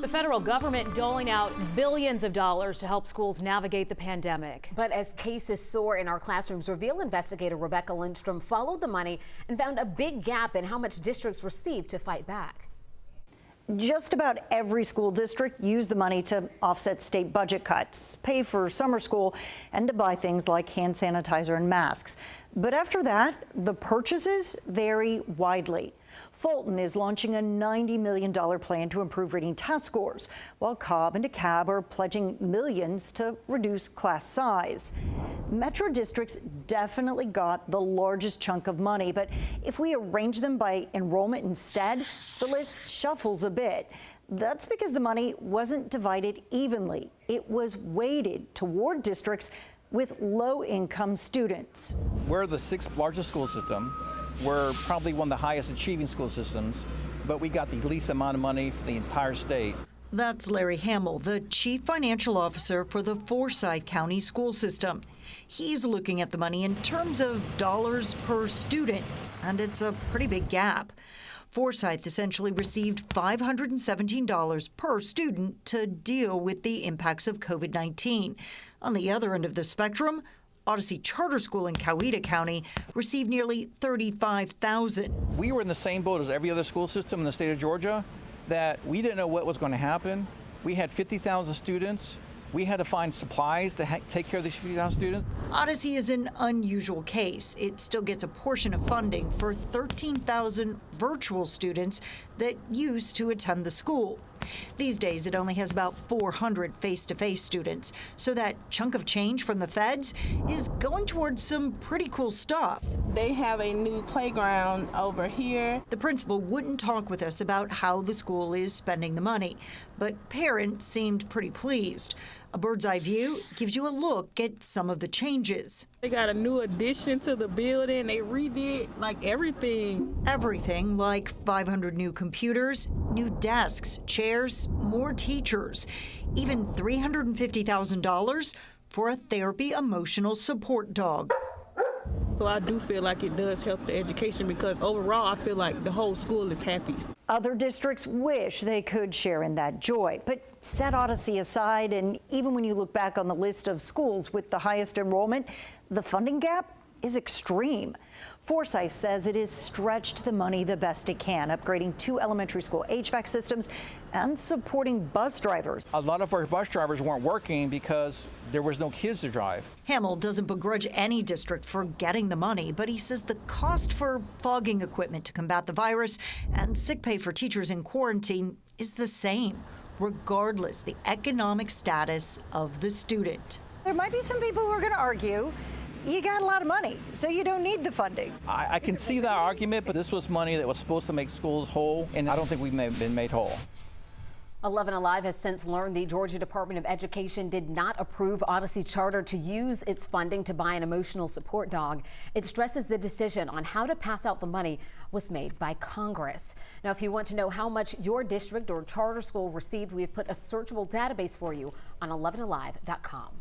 The federal government doling out billions of dollars to help schools navigate the pandemic. But as cases soar in our classrooms, Reveal investigator Rebecca Lindstrom followed the money and found a big gap in how much districts received to fight back. Just about every school district used the money to offset state budget cuts, pay for summer school, and to buy things like hand sanitizer and masks. But after that, the purchases vary widely. Fulton is launching a $90 million plan to improve reading test scores, while Cobb and DeKalb are pledging millions to reduce class size. Metro districts definitely got the largest chunk of money, but if we arrange them by enrollment instead, the list shuffles a bit. That's because the money wasn't divided evenly. It was weighted toward districts with low-income students. We're the sixth largest school system. We're probably one of the highest achieving school systems, but we got the least amount of money for the entire state. That's Larry Hamill, the chief financial officer for the Forsyth County school system. He's looking at the money in terms of dollars per student, and it's a pretty big gap. Forsyth essentially received $517 per student to deal with the impacts of COVID-19. On the other end of the spectrum, Odyssey Charter School in Coweta County received nearly $35,000. We were in the same boat as every other school system in the state of Georgia, that we didn't know what was going to happen. We had 50,000 students. We had to find supplies to take care of these 50,000 students. Odyssey is an unusual case. It still gets a portion of funding for 13,000 virtual students that used to attend the school. These days, it only has about 400 face-to-face students, so that chunk of change from the feds is going towards some pretty cool stuff. They have a new playground over here. The principal wouldn't talk with us about how the school is spending the money, but parents seemed pretty pleased. A bird's eye view gives you a look at some of the changes. They got a new addition to the building. They redid like everything. Everything like 500 new computers, new desks, chairs, more teachers, even $350,000 for a therapy emotional support dog. So I do feel like it does help the education because overall I feel like the whole school is happy. Other districts wish they could share in that joy, but set Odyssey aside, and even when you look back on the list of schools with the highest enrollment, the funding gap is extreme. Forsyth says it has stretched the money the best it can, upgrading 2 elementary school HVAC systems and supporting bus drivers. A lot of our bus drivers weren't working because there was no kids to drive. Hamill doesn't begrudge any district for getting the money, but he says the cost for fogging equipment to combat the virus and sick pay for teachers in quarantine is the same, regardless the economic status of the student. There might be some people who are going to argue you got a lot of money, so you don't need the funding. I can see that argument, but this was money that was supposed to make schools whole, and I don't think we've been made whole. 11 Alive has since learned the Georgia Department of Education did not approve Odyssey Charter to use its funding to buy an emotional support dog. It stresses the decision on how to pass out the money was made by Congress. Now, if you want to know how much your district or charter school received, we've put a searchable database for you on 11alive.com.